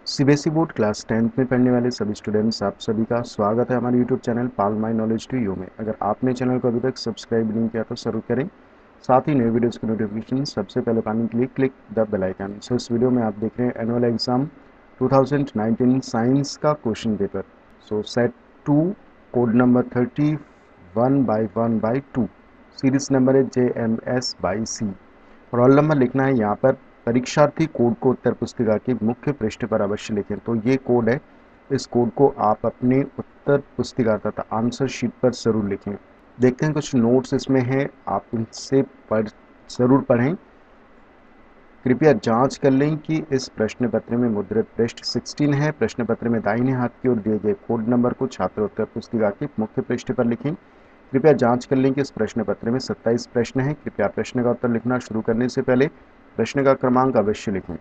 CBSE board class 10th में पढ़ने वाले सभी स्टूडेंट्स, आप सभी का स्वागत है हमारे YouTube channel pal my knowledge to you में। अगर आपने चैनल को अभी तक सब्सक्राइब नहीं किया तो जरूर करें। साथ ही नए वीडियोस की नोटिफिकेशन सबसे पहले पाने के लिए क्लिक द बेल आइकन। सो इस वीडियो में आप देख रहे हैं एनुअल एग्जाम 2019 साइंस का क्वेश्चन पेपर। सो set 2 code number 31/1/2, series number है JMS/C। रोल नंबर लिखना है यहाँ पर। परीक्षार्थी कोड को उत्तर पुस्तिका के मुख्य पृष्ठ पर अवश्य लिखें। तो ये कोड है, इस कोड को आप अपने उत्तर पुस्तिका तथा आंसर शीट पर जरूर लिखें। देखते हैं कुछ नोट्स इसमें हैं, आप इनसे जरूर पढ़ें। कृपया जांच कर लें कि इस प्रश्न पत्र में मुद्रित पृष्ठ 16 है। प्रश्न पत्र में दाहिने हाथ की ओर दिए गए कोड नंबर को छात्र उत्तर पुस्तिका के मुख्य पृष्ठ पर लिखें। कृपया जांच कर लें कि इस प्रश्न पत्र में 27 प्रश्न हैं। कृपया प्रश्न का उत्तर लिखना शुरू करने से पहले प्रश्न का क्रमांक अवश्य लिखें।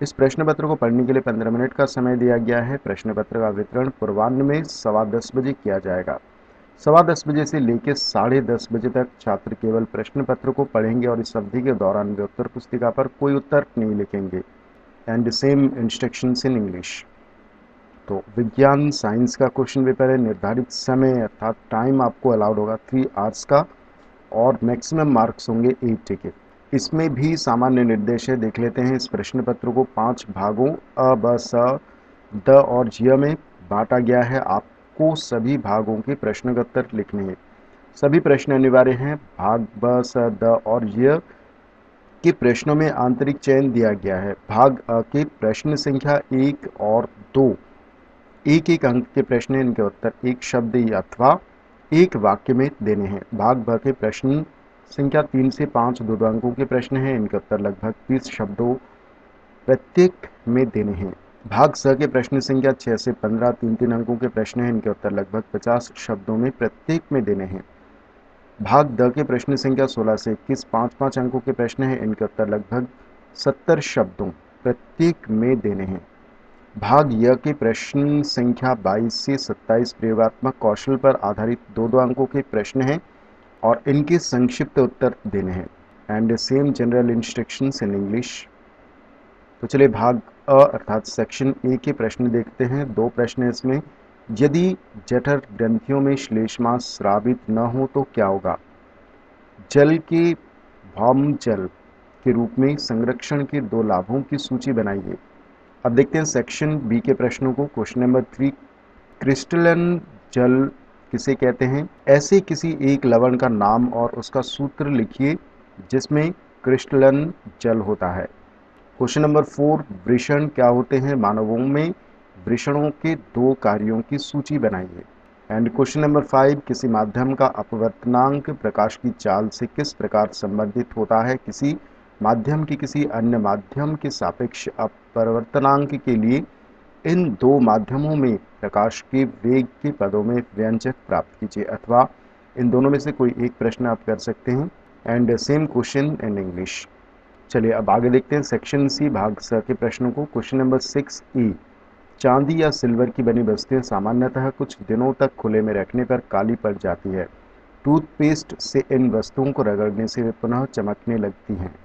इस प्रश्न पत्र को पढ़ने के लिए 15 मिनट का समय दिया गया है। प्रश्न पत्र का वितरण पूर्वाह्न में 10:15 बजे किया जाएगा। 10:15 बजे से लेकर 10:30 बजे तक छात्र केवल प्रश्न पत्र को पढ़ेंगे और इस अवधि के दौरान वे उत्तर पुस्तिका पर कोई उत्तर नहीं लिखेंगे। And same instructions in English. तो विज्ञान साइंस का क्वेश्चन पेपर है। निर्धारित समय अर्थात टाइम आपको अलाउड होगा 3 आवर्स का और मैक्सिमम मार्क्स होंगे 80 के। इसमें भी सामान्य निर्देश है, देख लेते हैं। इस प्रश्न पत्र को 5 भागों अ, ब, स, द और ज्य में बांटा गया है। आपको सभी भागों के प्रश्न का उत्तर लिखने हैं। सभी प्रश्न अनिवार्य हैं। भाग ब, स, द और ज्य के प्रश्नों में आंतरिक चयन दिया गया है। भाग अ के प्रश्न संख्या 1 और 2 एक एक अंक के प्रश्न हैं। इनके उत्तर एक शब्द अथवा एक वाक्य में देने हैं। भाग ब के प्रश्न संख्या 3 से 5 दो अंकों के प्रश्न हैं। इनके उत्तर लगभग 30 शब्दों प्रत्येक में देने हैं। भाग स के प्रश्न संख्या 6 से 15 3 अंकों के प्रश्न हैं। इनके उत्तर लगभग 50 शब्दों में प्रत्येक में देने हैं। भाग द के प्रश्न संख्या 16 से 21 5 अंकों के प्रश्न हैं। इनके उत्तर लगभग 70 शब्दों प्रत्येक में देने हैं। भाग य के प्रश्न संख्या 22 से 27 प्रयोगात्मक कौशल पर आधारित दो अंकों के प्रश्न हैं और इनके संक्षिप्त उत्तर देने हैं। And same general instructions in English. तो चलिए भाग अ अर्थात सेक्शन ए के प्रश्न देखते हैं। 2 प्रश्न है इसमें। यदि जठर ग्रंथियों में श्लेष्मा स्रावित न हो तो क्या होगा? जल के भौम जल के रूप में संरक्षण के 2 लाभों की सूची बनाइए। अब देखते हैं सेक्शन बी के प्रश्नों को। क्वेश्चन नंबर 3, क्रिस्टलन जल किसे कहते हैं? ऐसे किसी एक लवण का नाम और उसका सूत्र लिखिए जिसमें क्रिस्टलन जल होता है। क्वेश्चन नंबर 4, वृषण क्या होते हैं? मानवों में वृषणों के 2 कार्यों की सूची बनाइए। एंड क्वेश्चन नंबर 5, किसी माध्यम का अपवर्तनांक प्रकाश की चाल से किस प्रकार संबंधित होता है? किसी माध्यम की किसी अन्य माध्यम के सापेक्ष अपवर्तनांक के लिए इन 2 माध्यमों में प्रकाश के वेग के पदों में व्यंजक प्राप्त कीजिए। अथवा इन दोनों में से कोई एक प्रश्न आप कर सकते हैं। And same question in English. चलिए अब आगे देखते हैं सेक्शन सी भाग स के प्रश्नों को। क्वेश्चन नंबर 6 ई, चांदी या सिल्वर की बनी वस्तुएं सामान्यतः कुछ दिनों तक खुले में रखने पर काली पड़ जाती है। टूथपेस्ट से इन वस्तुओं को रगड़ने से वे पुनः चमकने लगती हैं।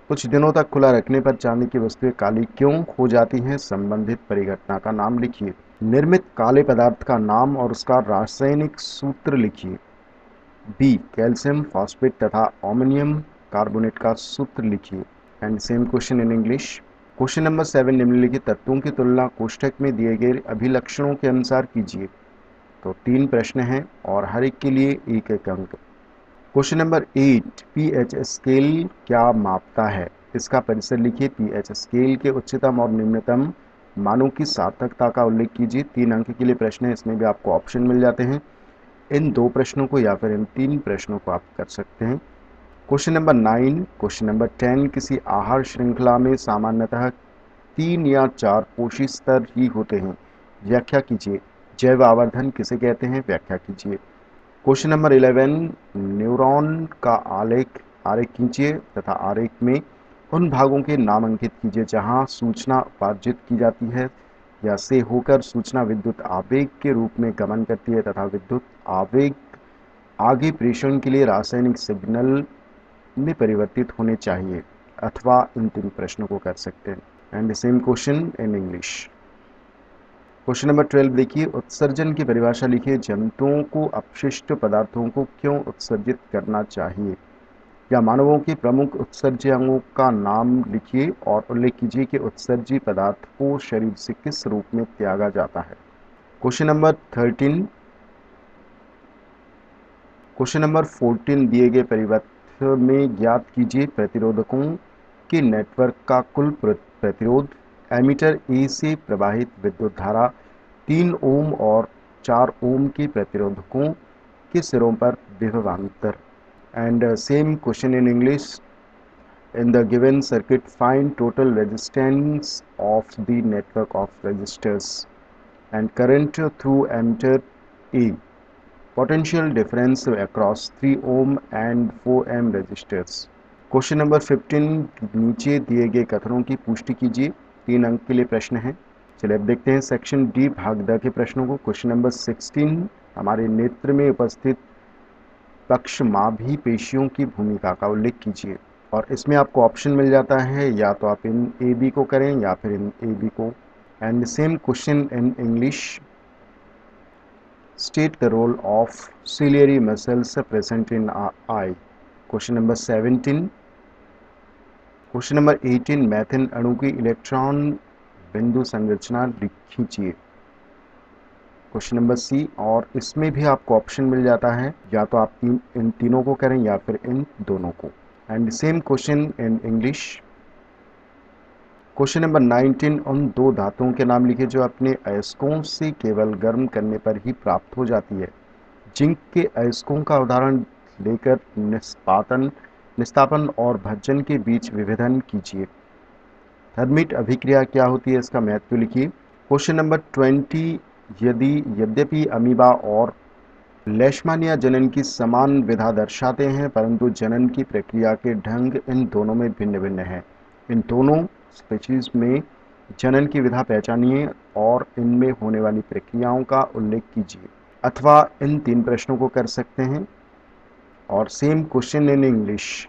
कुछ दिनों तक खुला रखने पर चांदी की वस्तुएं काली क्यों हो जाती हैं? संबंधित परिघटना का नाम लिखिए। निर्मित काले पदार्थ का नाम और उसका रासायनिक सूत्र लिखिए। बी, कैल्शियम फॉस्फेट तथा अमोनियम कार्बोनेट का सूत्र लिखिए। And same question in English. Question number 7, निम्नलिखित तत्वों की तुलना कोष्ठक में दिए गए अभिलक्षणों के अनुसार कीजिए। तो 3 प्रश्न हैं और हर एक के लिए एक एक अंक। क्वेश्चन नंबर 8, पीएच स्केल क्या मापता है? इसका परिसर लिखिए। पीएच स्केल के उच्चतम और निम्नतम मानों की सार्थकता का उल्लेख कीजिए। 3 अंक के लिए प्रश्न है, इसमें भी आपको ऑप्शन मिल जाते हैं। इन 2 प्रश्नों को या फिर इन 3 प्रश्नों को आप कर सकते हैं। क्वेश्चन नंबर 9, क्वेश्चन नंबर 10, किसी आहार श्रृंखला में सामान्यतः 3 या 4 पोषी स्तर ही होते हैं। व्याख्या कीजिए। जैव आवर्धन किसे कहते हैं? व्याख्या कीजिए। क्वेश्चन नंबर 11, न्यूरॉन का आलेख आरेख खींचिए तथा आरेख में उन भागों के नाम अंकित कीजिए जहां सूचना उपार्जित की जाती है या से होकर सूचना विद्युत आवेग के रूप में गमन करती है तथा विद्युत आवेग आगे प्रेषण के लिए रासायनिक सिग्नल में परिवर्तित होने चाहिए। अथवा इन 3 प्रश्नों को कर सकते हैं। And same question in English. Question number 12 देखिए, उत्सर्जन की परिभाषा लिखिए। जंतुओं को अपशिष्ट पदार्थों को क्यों उत्सर्जित करना चाहिए? या मानवों की प्रमुख उत्सर्जकों का नाम लिखिए और उल्लेख कीजिए कि उत्सर्जी पदार्थ को शरीर से किस रूप में त्यागा जाता है। Question number 13। क्वेश्चन नंबर 14 दिए गए परिपथ में ज्ञात कीजिए प्रतिरोधकों के नेटवर्क का कुल प्रतिरोध। एमीटर ए से प्रवाहित विद्युत धारा 3 ओम और 4 ओम के प्रतिरोधकों के सिरों पर विभवांतर। And same question in English. In the given circuit, find total resistance of the network of resistors and current through ammeter A. Potential difference across 3 ohm and 4 ohm resistors. Question number 15 नीचे दिए गए कथनों की पुष्टि कीजिए। 3 अंक के लिए प्रश्न है। चलिए अब देखते हैं सेक्शन डी भाग द के प्रश्नों को। क्वेश्चन नंबर 16, हमारे नेत्र में उपस्थित पक्षमाभी पेशियों की भूमिका का उल्लेख कीजिए। और इसमें आपको ऑप्शन मिल जाता है, या तो आप इन ए बी को करें या फिर इन ए बी को। And same question in English. State the role of ciliary muscles present in eye. Question number 17। Question number 18, methane अणु की इलेक्ट्रॉन बिंदु संरचना खींचिए। क्वेश्चन नंबर सी, और इसमें भी आपको ऑप्शन मिल जाता है, या तो आप इन तीनों को करें या फिर इन दोनों को। And same question in English. Question number 19, उन दो धातुओं के नाम लिखिए जो अपने अयस्कों से केवल गर्म करने पर ही प्राप्त हो जाती है। जिंक के अयस्कों का उदाहरण लेकर निस्तापन और भज्जन के बीच विभेदन कीजिए। थर्मिट अभिक्रिया क्या होती है, इसका महत्व लिखिए। क्वेश्चन नंबर 20, यद्यपि अमीबा और लेशमानिया जनन की समान विधा दर्शाते हैं, परंतु जनन की प्रक्रिया के ढंग इन दोनों में भिन्न भिन्न है। इन दोनों स्पीशीज में जनन की विधा पहचानिए और इनमें होने वाली प्रक्रियाओं का उल्लेख कीजिए। अथवा इन 3 प्रश्नों को कर सकते हैं। और same question in English,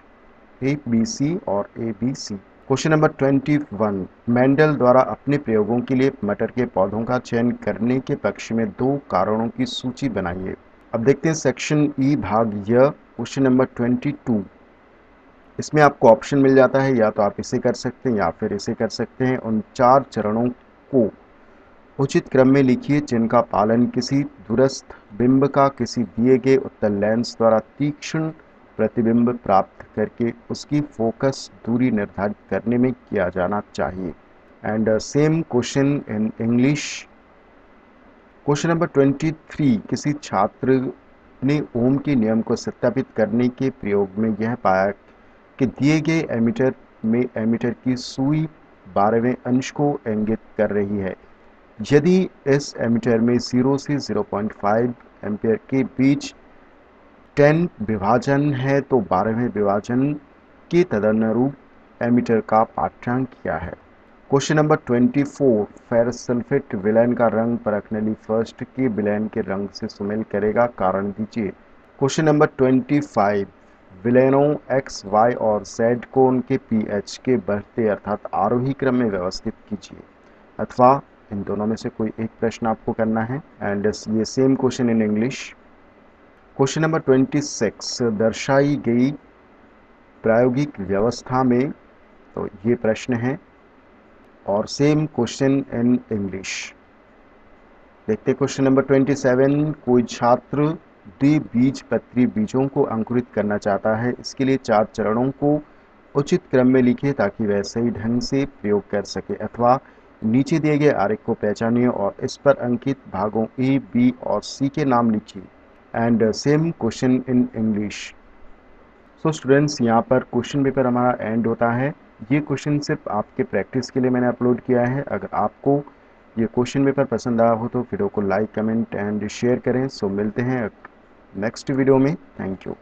A B C और A B C. Question number 21, Mendel द्वारा अपने प्रयोगों के लिए मटर के पौधों का चयन करने के पक्ष में 2 कारणों की सूची बनाइए। अब देखते हैं सेक्शन ई भाग य। क्वेश्चन नंबर 22, इसमें आपको ऑप्शन मिल जाता है, या तो आप इसे कर सकते हैं या फिर इसे कर सकते हैं। उन 4 चरणों को उचित क्रम में लिखिए जिनका पालन किसी दूरस्थ बिंब का किसी दिए गए उत्तल लेंस द्वारा तीक्ष्ण प्रतिबिंब प्राप्त करके उसकी फोकस दूरी निर्धारित करने में किया जाना चाहिए। And same question in English. Question number 23, किसी छात्र ने ओम के नियम को सत्यापित करने के प्रयोग में यह पाया कि दिए गए एमीटर में एमीटर की सुई 12वें अंश को इंगित कर रही है। यदि इस एमीटर में 0 से 0.5 एम्पियर के बीच 10 विभाजन है तो 12वें विभाजन के तदनुरूप एमीटर का पाठ्यांक क्या है। क्वेश्चन नंबर 24, फेरस सल्फेट विलयन का रंग परखनेली फर्स्ट के विलयन के रंग से सुमेल करेगा, कारण दीजिए। क्वेश्चन नंबर 25, विलयनों एक्स वाई और जेड को उनके पीएच के बढ़ते अर्थात आरोही क्रम में व्यवस्थित कीजिए। अथवा इन दोनों में से कोई एक प्रश्न आपको करना है। एंड ये same question in English. Question number 26, दर्शाई गई प्रायोगिक व्यवस्था में, तो ये प्रश्न है और सेम क्वेश्चन इन इंग्लिश। देखते क्वेश्चन नंबर 27, कोई छात्र द्विबीजपत्री बीजों को अंकुरित करना चाहता है। इसके लिए 4 चरणों को उचित क्रम में लिखिए ताकि वह सही ढंग से प्रयोग कर सके। अथवा नीचे दिए गए आरेख को पहचानिए और इस पर अंकित भागों ए बी और सी के नाम लिखिए। And same question in English. So students, यहाँ पर क्वेश्चन पेपर हमारा एंड होता है। ये क्वेश्चन सिर्फ आपके प्रैक्टिस के लिए मैंने अपलोड किया है। अगर आपको ये क्वेश्चन पेपर पसंद आया हो तो वीडियो को लाइक, कमेंट एंड शेयर करें। सो मिलते हैं नेक्स्ट वीडियो में। Thank you.